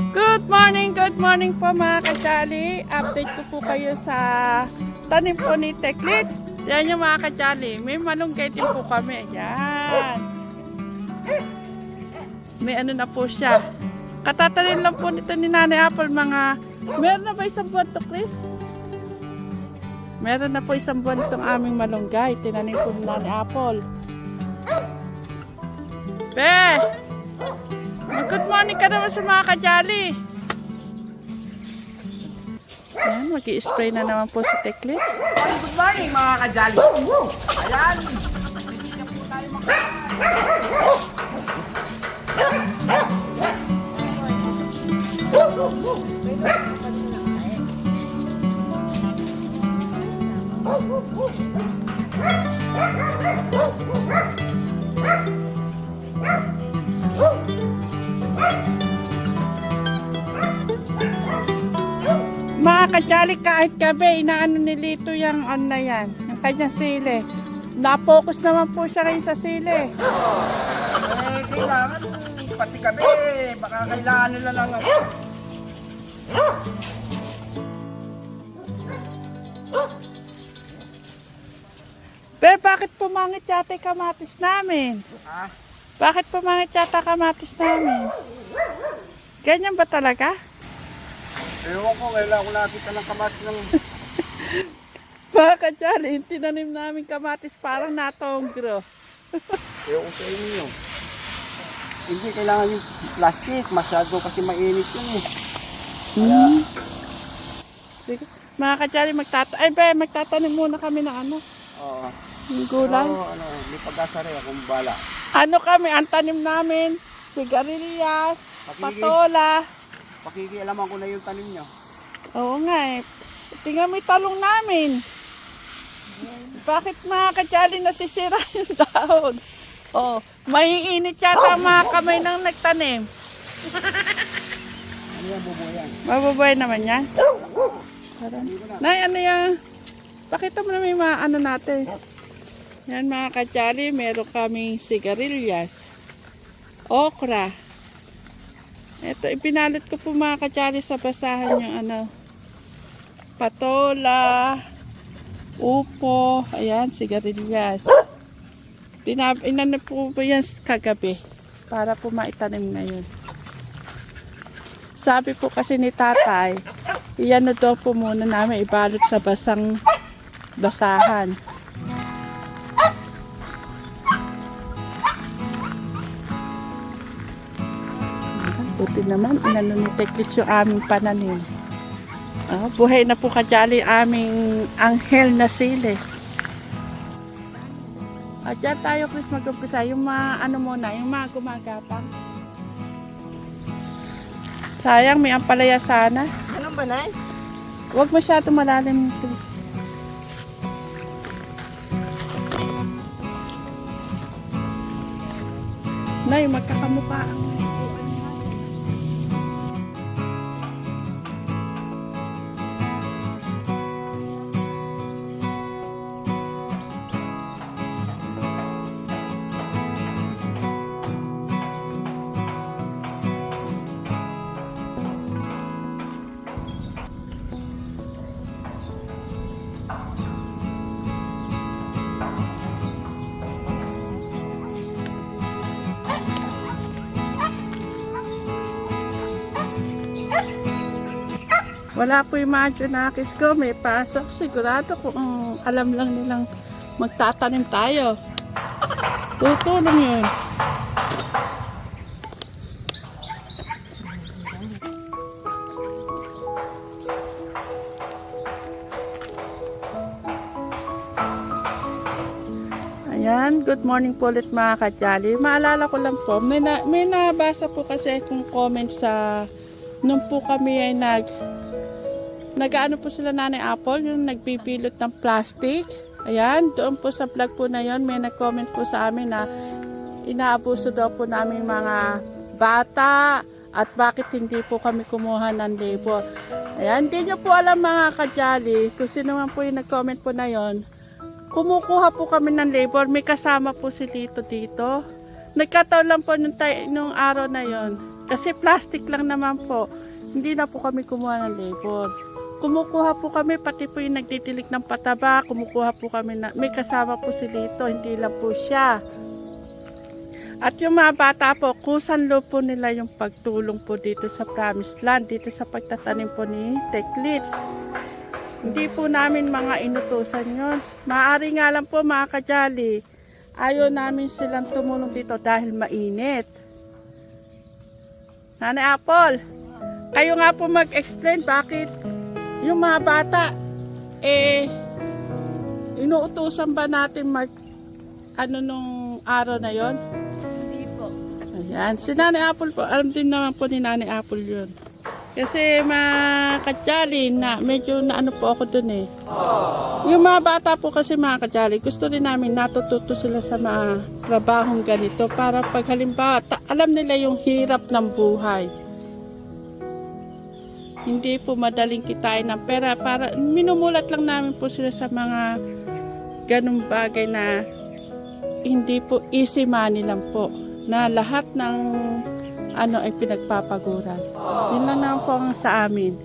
Good morning po mga kajali. Update ko po kayo sa tanim po ni Teklits. Yan yung mga kajali. May malunggay din po kami. Ayan. May ano na po siya. Katatanin lang po nito ni Nanay Apple mga... Meron na ba isang buwan to, Chris? Meron na po isang buwan itong aming malunggay. Tinanim po ni Nanay Apple. Good morning ka naman sa mga kajali. Ayan, mag-i-spray na naman po si Teklits. Good morning mga kajali. Ayan. Bisita po tayo mga Mga kajali, kahit gabi, inaano ni Lito yung on na yan, yung kanyang sili. Na-focus naman po siya ngayon sa sili. kailangan pati kami. Baka kailangan nila lang. Pero bakit pumangit yata yung kamatis namin? Ha? Bakit pumangit yata kamatis namin? Ganyan ba talaga? Ewan ko, kailangan ko nakita ng kamatis ng... Mga kajali, yung tinanim namin kamatis parang natongro. Ewan ko sa inyo. Hindi kailangan yung plastic. Masyado kasi mainit yun eh. Kaya, Sige. Mga kajali, magtatanim muna kami ng ano, oo. yung gulay. May pag-asa rin akong bala. Ano kami, ang tanim namin, sigarilyas, patola. Pakikialaman ko na yung tanim niyo. Oo nga eh. Tingnan mo yung talong namin. Bakit mga kajali nasisira yung dahon? Oh, maiinit yata mga kamay ng nagtanim. Ano yan, bubuyan? Mabubuhay naman yan. Nay, ano yan? Pakita mo na may mga ano natin. Yan mga kajali, meron kaming sigarilyas, okra. Ito, ipinalot ko po mga kajali sa basahan yung ano, patola, upo, ayan, sigarilyas. Inano po yan kagabi para po maitanim ngayon. Sabi po kasi ni tatay, iyan daw po muna namin ibalot sa basahan. Buti naman, inano ni Teklits yung aming pananim. Buhay na po kajali aming anghel na sili. Diyan tayo, Chris, mag-umpisa. Yung mga ano muna, yung mga gumagapang. Sayang, may ampalaya sana. Anong ba, Nay? Huwag masyadong malalim, Chris. Nay, magkakamukha ang wala po yung mga Junakis ko, may pasok. Sigurado kung alam lang nilang magtatanim tayo. Tutulong yun. Ayan, good morning po ulit mga kajali. Maalala ko lang po, may nabasa po kasi kung comment sa nung po kami ay nag-ano po sila Nanay Apple, yung nagpipilot ng plastic. Ayan, doon po sa vlog po na yon, may nag-comment po sa amin na inaabuso daw po namin mga bata at bakit hindi po kami kumuha ng labor. Ayan, hindi nyo po alam mga kajali, kung sino man po yung nag-comment po na yon, kumukuha po kami ng labor, may kasama po si Lito dito. Nagkataon lang po nung araw na yon, Kasi plastic lang naman po. Hindi na po kami kumuha ng labor. Kumukuha po kami, pati po yung nagtitilik ng pataba, kumukuha po kami na, may kasama po si Lito, hindi lang po siya. At yung mga bata po, kusan loob po nila yung pagtulong po dito sa Promised Land, dito sa pagtatanim po ni Teklits. Hindi po namin mga inutusan yon. Maaari nga lang po mga kajali, ayaw namin silang tumulong dito dahil mainit. Nanay Apple, kayo nga po mag-explain bakit yung mga bata, inuutusan ba natin nung araw na yon? Hindi po. Ayan, si Nanay Apple po, alam din naman po ni Nanay Apple yun. Kasi mga katsali na medyo na ano po ako dun eh. Yung mga bata po kasi mga katsali, gusto rin namin natututo sila sa mga trabahong ganito para pag halimbawa, alam nila yung hirap ng buhay. Hindi po madaling kitain ng pera para minumulat lang namin po sila sa mga ganung bagay na hindi po easy money lang po na lahat ng ay pinagpapaguran. Yun lang naman po ang sa amin.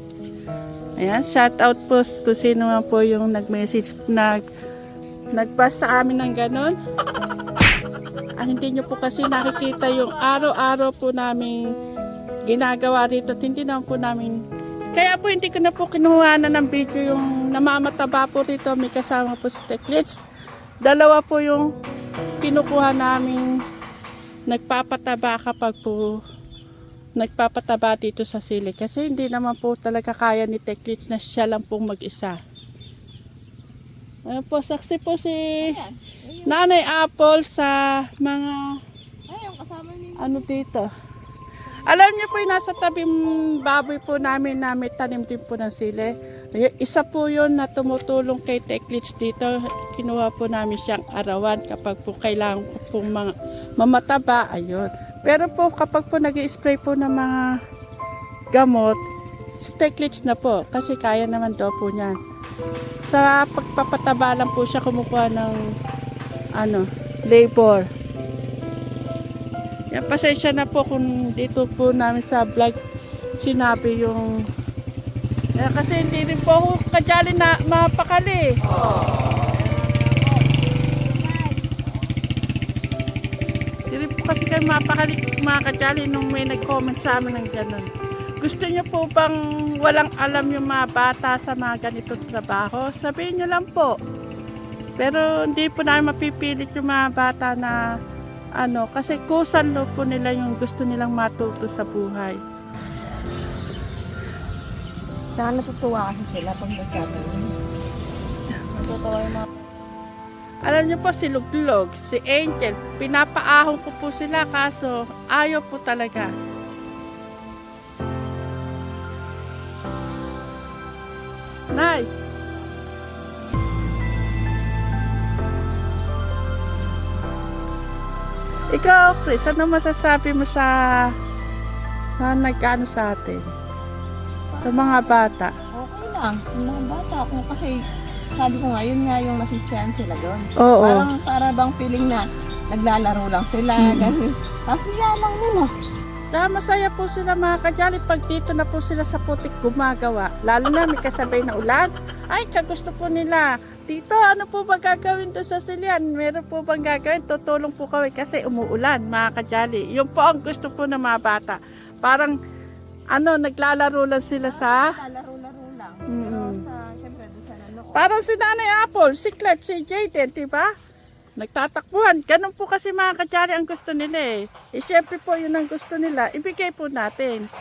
Ayan, shout out po kung sino man po yung nag-message, nag-pass sa amin ng ganon. Hindi nyo po kasi nakikita yung araw-araw po namin ginagawa rito at hindi naman po namin. Kaya po hindi ko na po kinuha na ng video yung namamataba po rito. May kasama po si Teklits. Dalawa po yung kinukuha namin nagpapataba kapag po nagpapataba dito sa sili. Kasi hindi naman po talaga kaya ni Teklits na siya lang pong mag-isa. Ayun po, saksi po si Nanay Apple sa mga Kasama niyo. ano dito. Alam niyo po yung nasa tabing baboy po namin na may tanim din po ng sili. Isa po yun na tumutulong kay Teklits dito. Kinuha po namin siyang arawan kapag po kailangan po pong mamataba. Ayun. Pero po kapag po nag-i-spray po ng mga gamot, si Teklits na po. Kasi kaya naman daw po niyan. Sa pagpapataba lang po siya kumukuha ng labor. Yan, pasensya na po kung dito po namin sa vlog sinabi yung kasi hindi rin po ako kajali na mapakali. Hindi rin po kasi kayo mapakali mga kajali nung may nag-comment sa amin ng gano'n. Gusto niyo po bang walang alam yung mga bata sa mga ganitong trabaho? Sabihin niyo lang po. Pero hindi po namin mapipilit yung mga bata na kasi kusan loob po nila yung gusto nilang matuto sa buhay. Saka natutuwa kasi sila pag nagkataon. Natutuwa yung mga... Alam niyo po si Luglog, si Angel, pinapaahon ko po sila kaso ayaw po talaga. Nay! Ikaw, Chris, ano masasabi mo sa nagkano sa atin? Sa mga bata. Okay lang. Yung mga bata ako kasi sabi ko nga, yun nga yung nasisiyahan sila doon. Oo. Para bang feeling na naglalaro lang sila. Ganun. Kasi yan lang nila. Tsaka masaya po sila mga kajali pag dito na po sila sa putik gumagawa. Lalo na may kasabay na ulan. Ay, kagusto po nila. Tito, ano po ba gagawin doon sa silian? Meron po bang gagawin? Tutulong po kami kasi umuulan mga kajali. Yun po ang gusto po ng mga bata. Parang naglalaro lang sila sa... Laro-laro lang. Siyempre doon sa loob. Parang si Nanay Apple, si Clutch, si Jayden, diba? Nagtatakbuhan. Ganun po kasi mga kajali ang gusto nila eh. Siyempre po yun ang gusto nila. Ibigay po natin.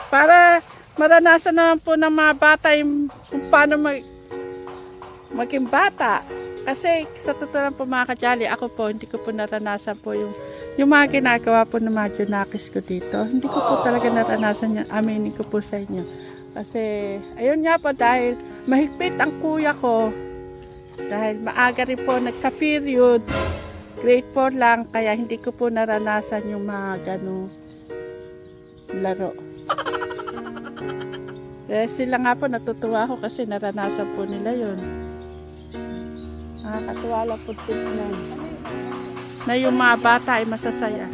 Para maranasan naman po ng mga bata yung kung paano maging bata. Kasi sa totoo lang po mga kajali, ako po, hindi ko po naranasan po yung mga ginagawa po ng mga Junakis ko dito. Hindi ko po talaga naranasan yan. Aminin ko po sa inyo. Kasi, ayun nga po, dahil mahigpit ang kuya ko, dahil maaga rin po nagka-period, grade 4 lang, kaya hindi ko po naranasan yung mga ganong laro. Kaya sila nga po, natutuwa ako kasi naranasan po nila yun. Nakakatuwa lang po tignan na yung mga bata ay masasaya.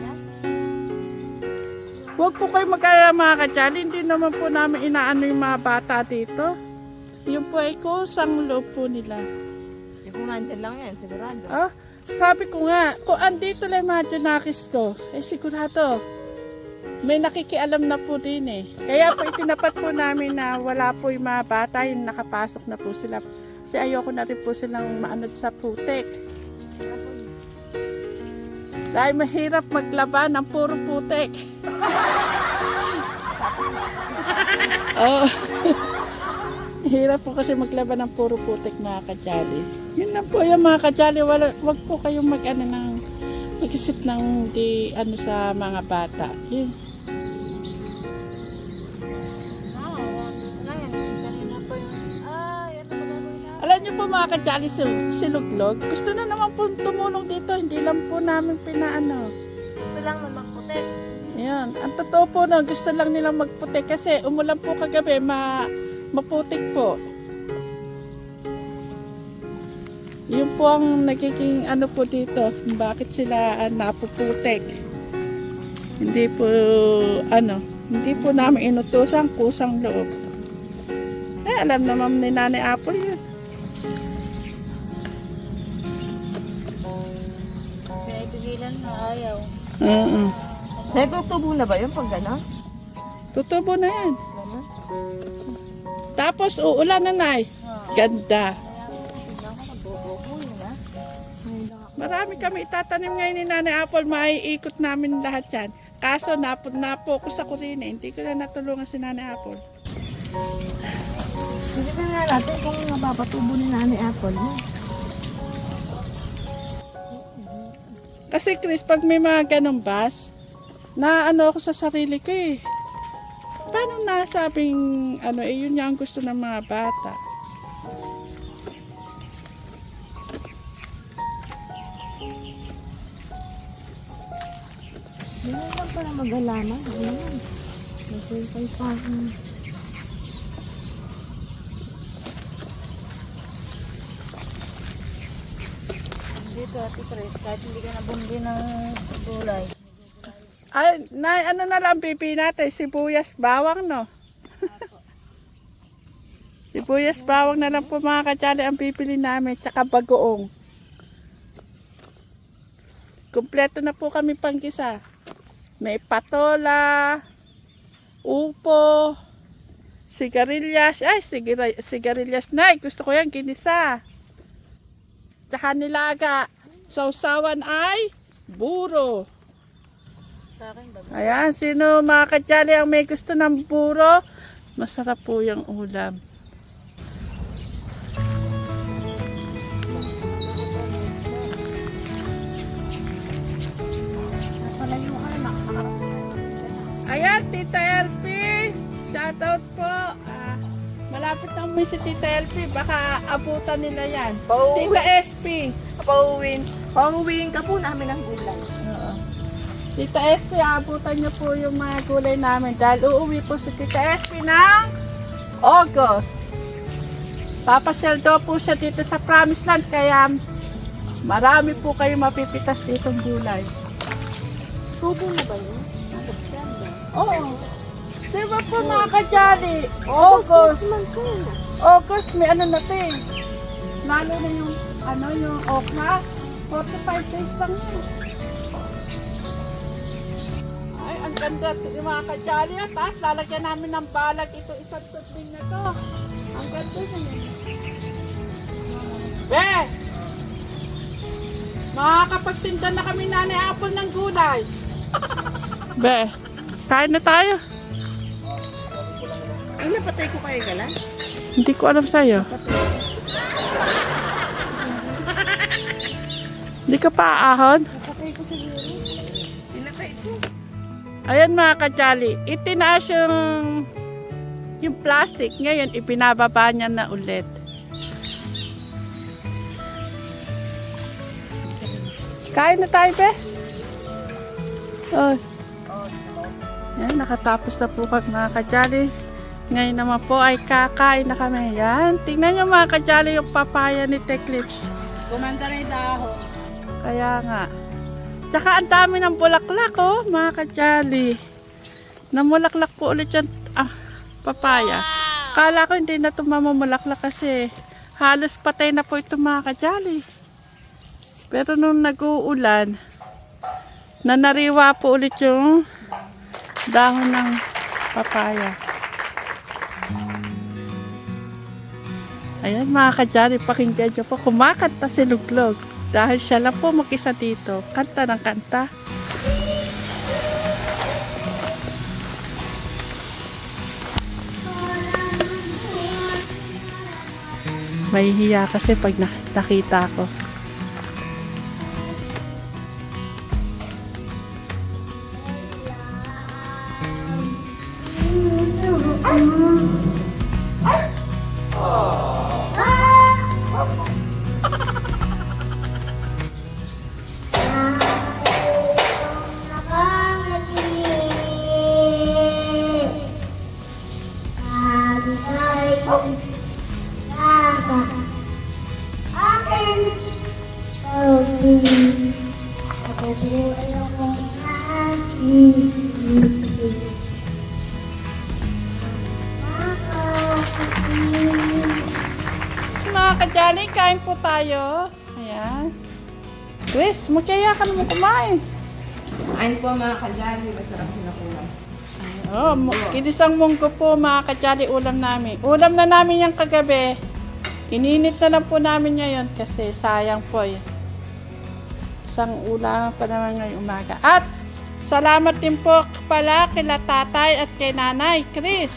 Huwag po kayo mag-alala mga kadyali. Hindi naman po namin inaano yung mga bata dito. Yung po ay kusang loob po nila. Yung kung nandyan lang yan, sigurado. Ah, sabi ko nga, kung andito lang yung mga Janakis ko, eh sigurado, may nakikialam na po din eh. Kaya po itinapat po namin na wala po yung mga bata, yung nakapasok na po sila. Kasi ayoko na rin po silang maanod sa putik. Dahil mahirap maglaban ng puro putik. Oh. Hirap po kasi maglaban ng puro putik mga kadyali. Yun lang po yung mga kadyali. Wag po kayong mag-isip ng di ano sa mga bata. Yun. Alam niyo po mga kadyali, si Luglog, gusto na naman po tumulong dito. Hindi lang po namin pinaano. Ito lang na magputik. Ayan. Ang totoo po na gusto lang nilang magputik kasi umulan po kagabi, maputik po. Yun po ang nagiging ano po dito, bakit sila napuputik. Hindi po namin inutusan, kusang loob. Alam naman ni Nanay Apple yun. Pinaipigilan na ayaw. Nagtutubo na ba yun pag gano'n? Tutubo na yan. Gano'n? Tapos uulan na Nay. Ganda. Tignan ko, nagbububo yun ha. Marami kami itatanim ngayon ni Nanay Apple. Maiikot namin lahat yan. Kaso na-focus ako rin eh. Hindi ko na natulungan si Nanay Apple. Hindi ka nga natin kung mapapatubo ni Nanay Apple mo. Kasi Chris, pag may mga ganong bus, na ano ako sa sarili ko eh. Paano nasabing yun yung gusto ng mga bata. Hindi lang pala mag-alaman. Ayan. Nag-sensay pa. Dito, Ate Chris, kahit hindi ka nabumbi ng gulay. Ay, ano na lang pipi natin, sibuyas bawang no? Sibuyas bawang na lang po mga kadyali ang pipili namin, tsaka bagoong. Kumpleto na po kami panggisa. May patola, upo, sigarilyas. Ay, sigarilyas na. Gusto ko yan, kinisa. Tsaka nilaga. Sausawan ay buro. Sa akin, bago. Ayan, sino mga kadyali ang may gusto ng buro? Masarap po yung ulam. Ayan, Tita LP. Shoutout po. Malapit na umuwi si Tita LP. Baka abutan nila yan. Tita SP. Pauwiin ka po namin ng gulay. Oo. Tita SP, abutan niyo po yung mga gulay namin. Dahil uuwi po si Tita SP ng August. Papasyal daw po siya dito sa Promised Land. Kaya marami po kayo mapipitas ditong gulay. Tubo na ba yun? Oo. Diba po mga kadyali? August. August, may ano na ito eh. Lalo na yung, yung okra. 45 days lang yun. Ay, ang ganda yung mga kadyali. Tapos lalagyan namin ng balag ito. Isang tutling na to. Ang ganda na yun. Be! Makakapagtinda na kami Nanay Apple ng gulay. Be, kain na tayo. Ay, napatay ko kayo galan? Hindi ko alam sa'yo. Hindi ka pa aahon? Napatay ko siguro. Pinatay ko. Ayan mga kadyali, itinaas yung plastic. Ngayon, ipinababa niya na ulit. Kain na tayo, be. Oh. Yan, nakatapos na po kami mga kadyali. Ngayon naman po ay kakain na kami. Yan, tingnan nyo mga kadyali yung papaya ni Techlips. Gumanda na yung dahon. Kaya nga. Tsaka ang dami ng bulaklak oh, mga kadyali. Namulaklak ko ulit yung papaya. Kala ko hindi na ito mamamulaklak kasi halos patay na po ito mga kajali. Pero nung nag-uulan, nanariwa po ulit yung dahon ng papaya. Ayan mga kajali, pakinggan nyo po. Kumakanta si Luglog. Dahil siya lang po mag-isa dito. Kanta ng kanta. Mahihiya kasi pag nakita ko. Mga kajali, kain po tayo. Ayan. Chris, magkaya ka naman kumain. Ayun po mga kajali, masarap sila kulang. Oh, kinisang munggo po mga kajali ulam namin. Ulam na namin yung kagabi. Ininit na lang po namin ngayon kasi sayang po eh. Isang ulam pa naman ngayong umaga. At salamat din po pala kila tatay at kay nanay. Chris,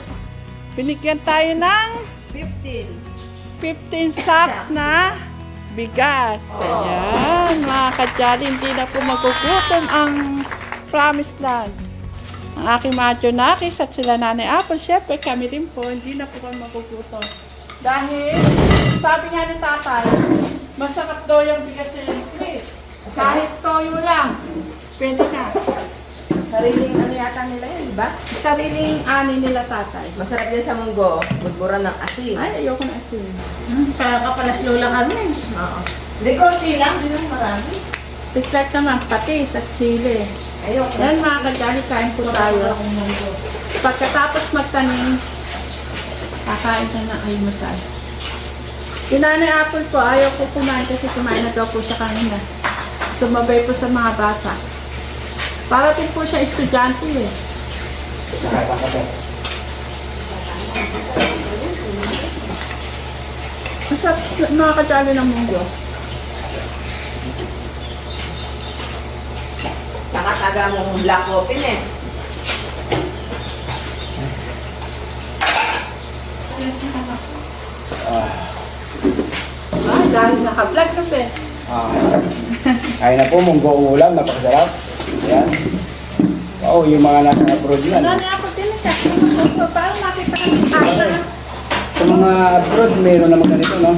binigyan tayo ng 15 sacks na bigas. Ayan, mga kajali, hindi na po magugutom ang promised land. Ang aking mga Jonakis at sila nanay Apple, syempre kami rin po, hindi na po kami magugutom. Dahil, sabi nga ni tatay, masarap daw yung bigas ni Chris. Kahit toyo lang, pwede na. Sariling ano yata nila yun, di ba? Sariling ani nila tatay. Masarap yan sa munggo, budbura ng asin. Ay, ayoko na asin. Kaya kapalas lola kami. Oo. Hindi ko, lang, hindi lang marami. Siklak naman, patis at chili. Ayoko. Yan mga kajali, kain po tayo. Pagkatapos magtanim, kakain na ng almusal. Kinanay Apple po, ayaw po kumain kasi kumain na daw po siya kanina. Sumabay po sa mga bata. Para din po siya estudyante eh. Masarap mga kajali ng munggo. Nakataga mong black open eh. Dahil naka-vlog na pe. Kaya na po, munggo ulam, napakasarap. Ayan. Oo, yung mga nasa abroad yan. Ano ako din siya? Parang makita ka ng asa. Sa mga abroad, meron naman ganito, no?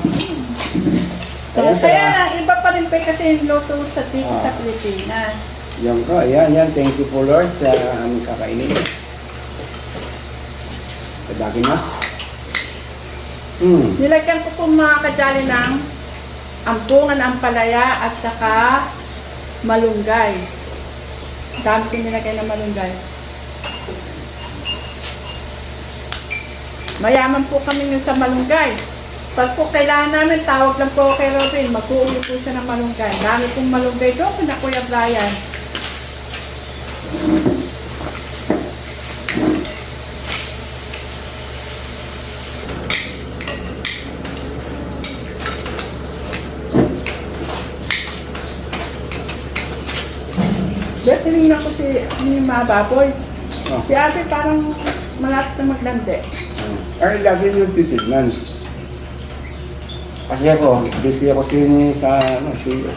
Ayan, Kaya lang, iba pa rin pa kasi yung luto sa dito sa Pilipinas. Yan ko, ayan. Thank you po Lord sa aming kakainin. Kadakimas. Nilagyan ko po mga kajali ng ampungan ang palaya at saka malunggay. Dami ko nilagay ng malunggay. Mayaman po kami nun sa malunggay. Pag po kailangan namin, tawag lang po kay Robin. Mag-uuli po siya ng malunggay. Dami pong malunggay doon na Kuya Brian. Dahil tinignan ko si mga baboy. Si Ate parang malapit na maglandi. Ay, lagi yung titignan. Kasi ako, busy ako sa silo.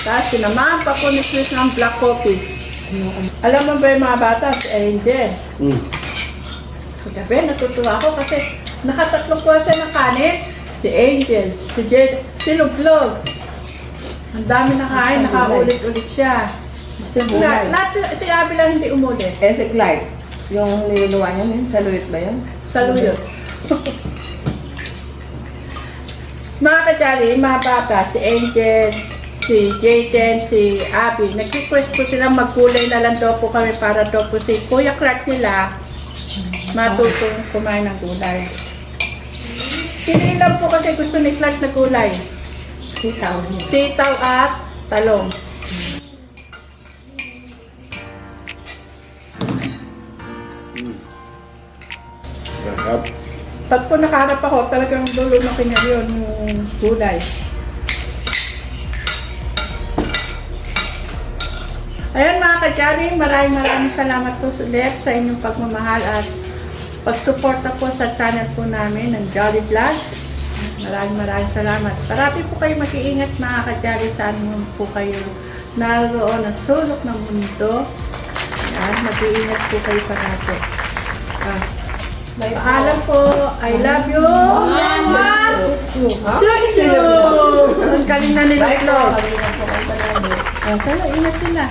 Tapos sinamahan pa ko ni Chris ng black coffee. Alam mo ba yung mga bata? Eh, hindi. Kagabi, natutuwa ako kasi nakatatlong kwasa ng kanin. Si Angel, si Jade, si Luglog. Ang dami nakain, nakaulit-ulit siya. Lahat si Abby lang hindi umulit. Eh, si Clyde, yung niluluwa niya, saluyot ba yun? Saluyot. Mga kajali, mga bata, si Angel, si Jayden, si Abby, nag-request po silang magkulay na lang daw po kami para daw po si Kuya Clark nila matutong kumain ng gulay. Pili lang po kasi gusto ni Clark na gulay. Sitaw at talong. Sarap. Pag po nakaharap ako, talagang dulo ng kanya yun, yung gulay. Ayun mga kajali, maraming salamat po ulit sa inyong pagmamahal at pagsuporta po sa channel po namin ng Jolly Vlog. Maraming salamat. Parati po kayo mag-iingat mga kajali, saan mo po kayo naroon na sulok ng mundo. Yan, mag-iingat po kayo parati. Paalam po, I love you. Mama! Chuchu! Ang galing na nila. Sana ingat sila.